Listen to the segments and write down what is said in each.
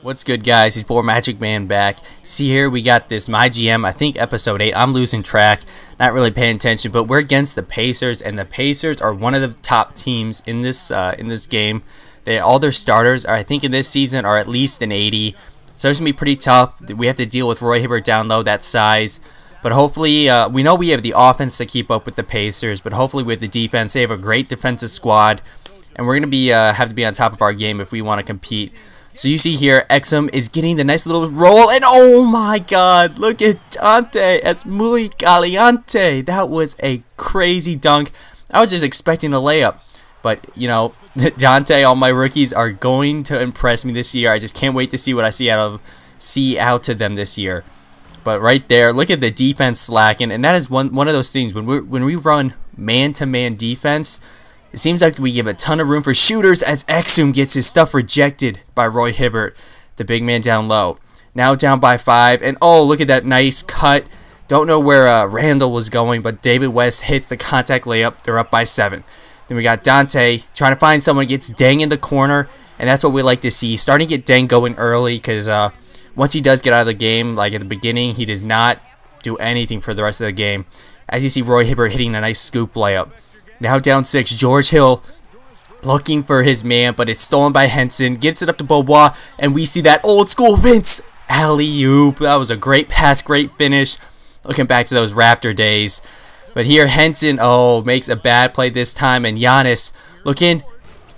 What's good, guys? It's poor Magic Man back. See here, we got this My GM, I think episode 8. I'm losing track, not really paying attention, but we're against the Pacers, and the Pacers are one of the top teams in this game. All their starters are, I think, in this season are at least an 80. So it's gonna be pretty tough. We have to deal with Roy Hibbert down low, that size. But hopefully, we know we have the offense to keep up with the Pacers, but hopefully with the defense, they have a great defensive squad, and we're gonna have to be on top of our game if we want to compete. So you see here, Exum is getting the nice little roll, and oh my god, look at Dante. It's muy caliente. That was a crazy dunk. I was just expecting a layup. But, you know, Dante, all my rookies are going to impress me this year. I just can't wait to see what I see out of them this year. But right there, look at the defense slacking, and that is one of those things. When we run man-to-man defense, it seems like we give a ton of room for shooters as Exum gets his stuff rejected by Roy Hibbert, the big man down low. Now down by 5, and oh, look at that nice cut. Don't know where Randall was going, but David West hits the contact layup. They're up by 7. Then we got Dante trying to find someone, gets Deng in the corner, and that's what we like to see. Starting to get Deng going early because once he does get out of the game, like at the beginning, he does not do anything for the rest of the game. As you see Roy Hibbert hitting a nice scoop layup. Now down 6, George Hill looking for his man, but it's stolen by Henson. Gets it up to Beaubois, and we see that old school Vince alley-oop. That was a great pass, great finish. Looking back to those Raptor days. But here Henson, makes a bad play this time, and Giannis looking,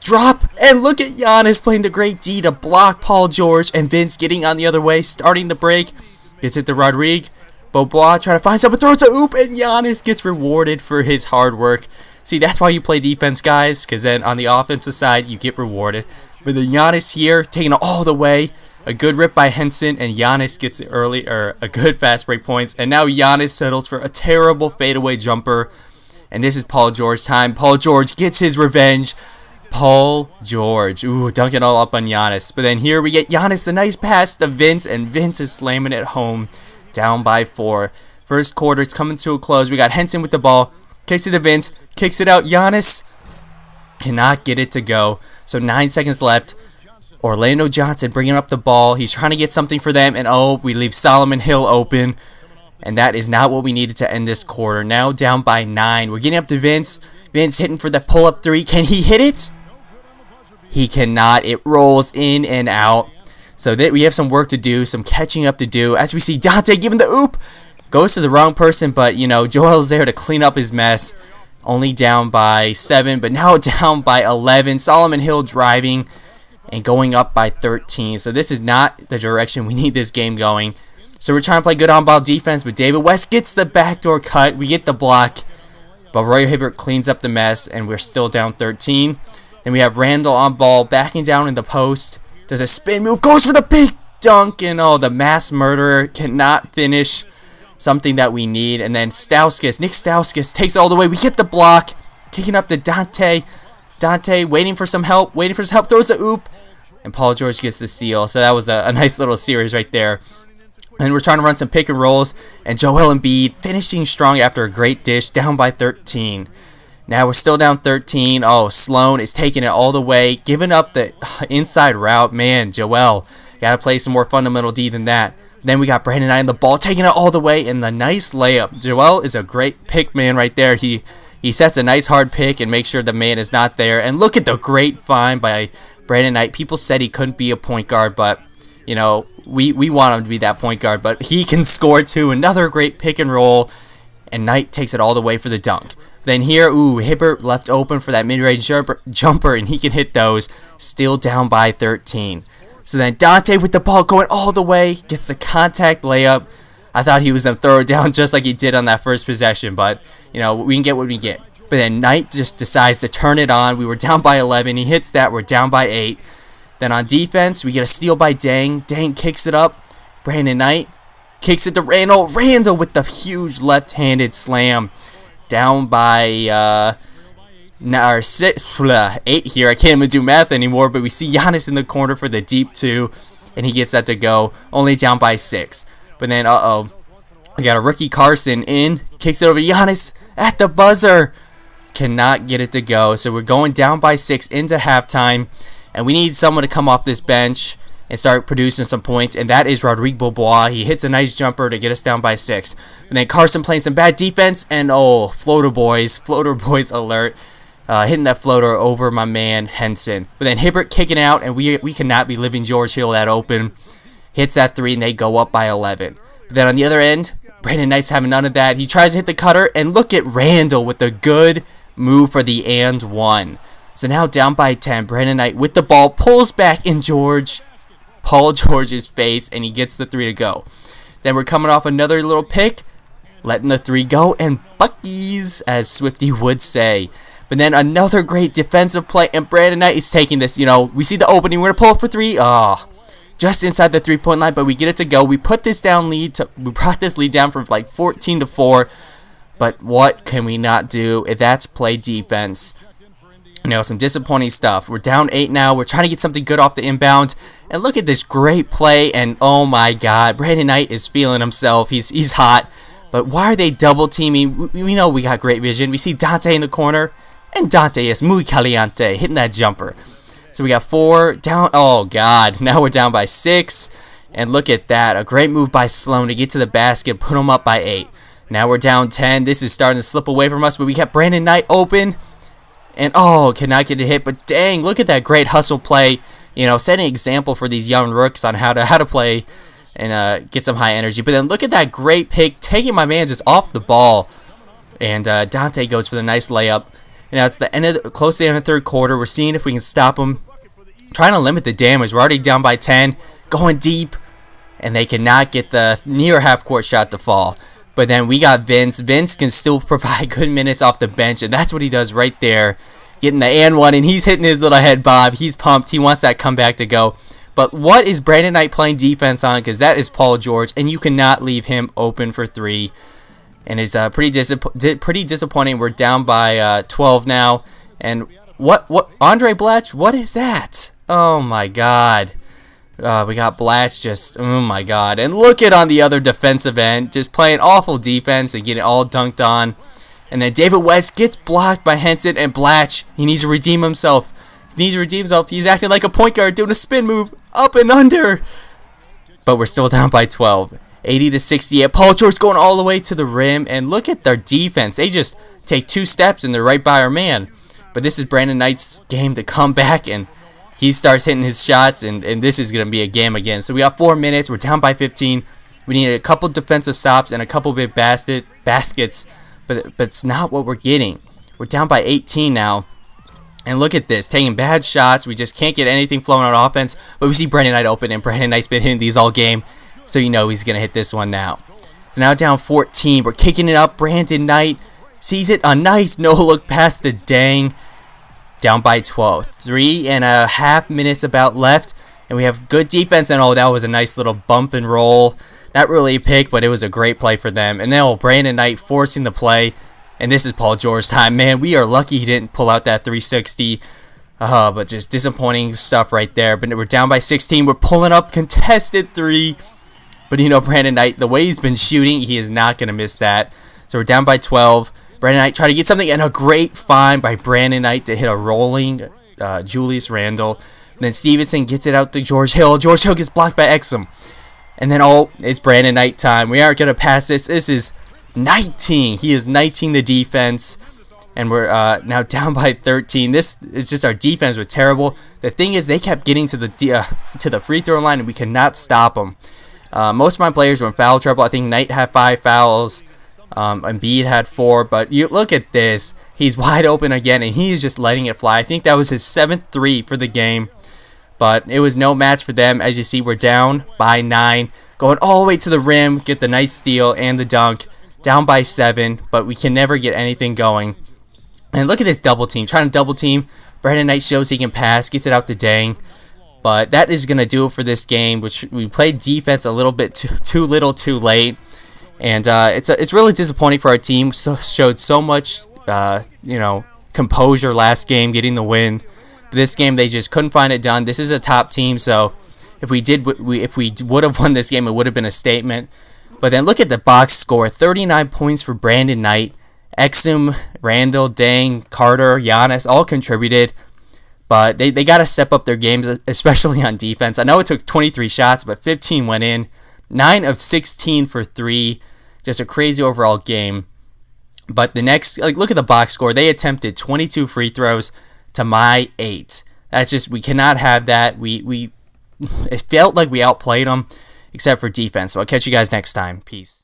drop, and look at Giannis playing the great D to block Paul George, and Vince getting on the other way, starting the break. Gets it to Rodrigue. Beaubois trying to find someone, throws a oop, and Giannis gets rewarded for his hard work. See, that's why you play defense, guys, because then on the offensive side, you get rewarded. But the Giannis here, taking it all the way. A good rip by Henson, and Giannis gets it early, or a good fast break points. And now Giannis settles for a terrible fadeaway jumper. And this is Paul George time. Paul George gets his revenge. Paul George, dunking all up on Giannis. But then here we get Giannis, a nice pass to Vince, and Vince is slamming it home, down by 4. First quarter is coming to a close. We got Henson with the ball. Kicks it to Vince, kicks it out. Giannis cannot get it to go. So 9 seconds left. Orlando Johnson bringing up the ball. He's trying to get something for them, and we leave Solomon Hill open. And that is not what we needed to end this quarter. Now down by 9. We're getting up to Vince. Vince hitting for the pull-up 3. Can he hit it? He cannot. It rolls in and out. So that we have some work to do, some catching up to do. As we see Dante giving the oop. Goes to the wrong person, but, you know, Joel's there to clean up his mess. Only down by 7, but now down by 11. Solomon Hill driving and going up by 13. So this is not the direction we need this game going. So we're trying to play good on-ball defense, but David West gets the backdoor cut. We get the block, but Roy Hibbert cleans up the mess, and we're still down 13. Then we have Randall on ball, backing down in the post. Does a spin move, goes for the big dunk, and the mass murderer cannot finish. Something that we need. And then Nick Stauskas takes it all the way. We get the block, kicking up to Dante. Dante waiting for some help, throws a oop, and Paul George gets the steal. So that was a nice little series right there. And we're trying to run some pick and rolls, and Joel Embiid finishing strong after a great dish, down by 13. Now we're still down 13. Sloan is taking it all the way, giving up the inside route. Man, Joel, gotta play some more fundamental D than that. Then we got Brandon Knight on the ball, taking it all the way, and the nice layup. Joel is a great pick man right there. He sets a nice hard pick and makes sure the man is not there. And look at the great find by Brandon Knight. People said he couldn't be a point guard, but, you know, we want him to be that point guard. But he can score too. Another great pick and roll, and Knight takes it all the way for the dunk. Then here, Hibbert left open for that mid-range jumper, and he can hit those. Still down by 13. So then Dante with the ball going all the way, gets the contact layup. I thought he was going to throw it down just like he did on that first possession, but, you know, we can get what we get. But then Knight just decides to turn it on. We were down by 11. He hits that. We're down by 8. Then on defense, we get a steal by Deng. Deng kicks it up. Brandon Knight kicks it to Randall. Randall with the huge left-handed slam. Down by 8 here. I can't even do math anymore, but we see Giannis in the corner for the deep 2, and he gets that to go. Only down by 6. But then, we got a rookie Carson in, kicks it over to Giannis at the buzzer. Cannot get it to go. So we're going down by 6 into halftime, and we need someone to come off this bench and start producing some points, and that is Rodrigo Bois. He hits a nice jumper to get us down by 6. And then Carson playing some bad defense, and oh, floater boys alert. Hitting that floater over my man Henson. But then Hibbert kicking out, and we cannot be leaving George Hill that open. Hits that 3, and they go up by 11. But then on the other end, Brandon Knight's having none of that. He tries to hit the cutter, and look at Randall with a good move for the and 1. So now down by 10, Brandon Knight with the ball, pulls back in Paul George's face, and he gets the 3 to go. Then we're coming off another little pick, letting the 3 go, and Buckies, as Swifty would say. But then another great defensive play, and Brandon Knight is taking this. We see the opening, we're going to pull up for 3. Just inside the 3-point line, but we get it to go. We put this we brought this lead down from like 14-4. But what can we not do if that's play defense? Some disappointing stuff. We're down 8 now. We're trying to get something good off the inbound. And look at this great play. And oh my God, Brandon Knight is feeling himself. He's hot. But why are they double teaming? We know we got great vision. We see Dante in the corner. And Dante is muy caliente, hitting that jumper. So we got 4 down. Oh God, now we're down by 6. And look at that. A great move by Sloan to get to the basket, put them up by 8. Now we're down 10. This is starting to slip away from us, but we got Brandon Knight open. And cannot get a hit, but dang, look at that great hustle play. Setting an example for these young rooks on how to play and get some high energy. But then look at that great pick, taking my man just off the ball. And Dante goes for the nice layup. And now it's close to the end of the third quarter. We're seeing if we can stop them. Trying to limit the damage. We're already down by 10. Going deep. And they cannot get the near half-court shot to fall. But then we got Vince. Vince can still provide good minutes off the bench, and that's what he does right there. Getting the and 1, and he's hitting his little head bob. He's pumped. He wants that comeback to go. But what is Brandon Knight playing defense on? Because that is Paul George, and you cannot leave him open for 3. And it's pretty disappointing. We're down by 12 now. And what Andre Blatch? What is that? Oh my God. We got Blatch just, oh my God. And look at on the other defensive end, just playing awful defense and getting all dunked on. And then David West gets blocked by Henson, and Blatch, he needs to redeem himself. He's acting like a point guard, doing a spin move, up and under. But we're still down by 12. 80-68. Paul George going all the way to the rim, and look at their defense. They just take 2 steps, and they're right by our man. But this is Brandon Knight's game to come back, and he starts hitting his shots, and this is going to be a game again. So we got 4 minutes. We're down by 15. We need a couple defensive stops and a couple big baskets, but it's not what we're getting. We're down by 18 now. And look at this. Taking bad shots. We just can't get anything flowing on offense. But we see Brandon Knight open, and Brandon Knight's been hitting these all game. So he's going to hit this one now. So now down 14. We're kicking it up. Brandon Knight sees it. A nice no-look pass to Dang. Down by 12. 3.5 minutes about left. And we have good defense. And that was a nice little bump and roll. Not really a pick, but it was a great play for them. And then Brandon Knight forcing the play. And this is Paul George time. Man, we are lucky he didn't pull out that 360. But just disappointing stuff right there. But we're down by 16. We're pulling up contested 3. But Brandon Knight, the way he's been shooting, he is not going to miss that. So we're down by 12. Brandon Knight trying to get something, and a great find by Brandon Knight to hit a rolling Julius Randle. And then Stevenson gets it out to George Hill. George Hill gets blocked by Exum. And then, it's Brandon Knight time. We aren't going to pass this. This is 19. He is 19 the defense. And we're now down by 13. This is just our defense was terrible. The thing is, they kept getting to the free throw line, and we cannot stop them. Most of my players were in foul trouble. I think Knight had 5 fouls. Embiid had 4, but you look at this. He's wide open again, and he's just letting it fly. I think that was his 7th 3 for the game, but it was no match for them. As you see, we're down by 9, going all the way to the rim, get the nice steal and the dunk, down by 7, but we can never get anything going. And look at this double team, trying to double team. Brandon Knight shows he can pass, gets it out to Dang. But that is going to do it for this game, which we played defense a little bit too little too late. And it's really disappointing for our team. Showed so much, composure last game, getting the win. But this game, they just couldn't find it done. This is a top team, so if we would have won this game, it would have been a statement. But then look at the box score: 39 points for Brandon Knight, Exum, Randall, Dang, Carter, Giannis, all contributed. But they got to step up their games, especially on defense. I know it took 23 shots, but 15 went in. 9 of 16 for 3. Just a crazy overall game. But the next, look at the box score. They attempted 22 free throws to my 8. That's just, we cannot have that. It felt like we outplayed them, except for defense. So I'll catch you guys next time. Peace.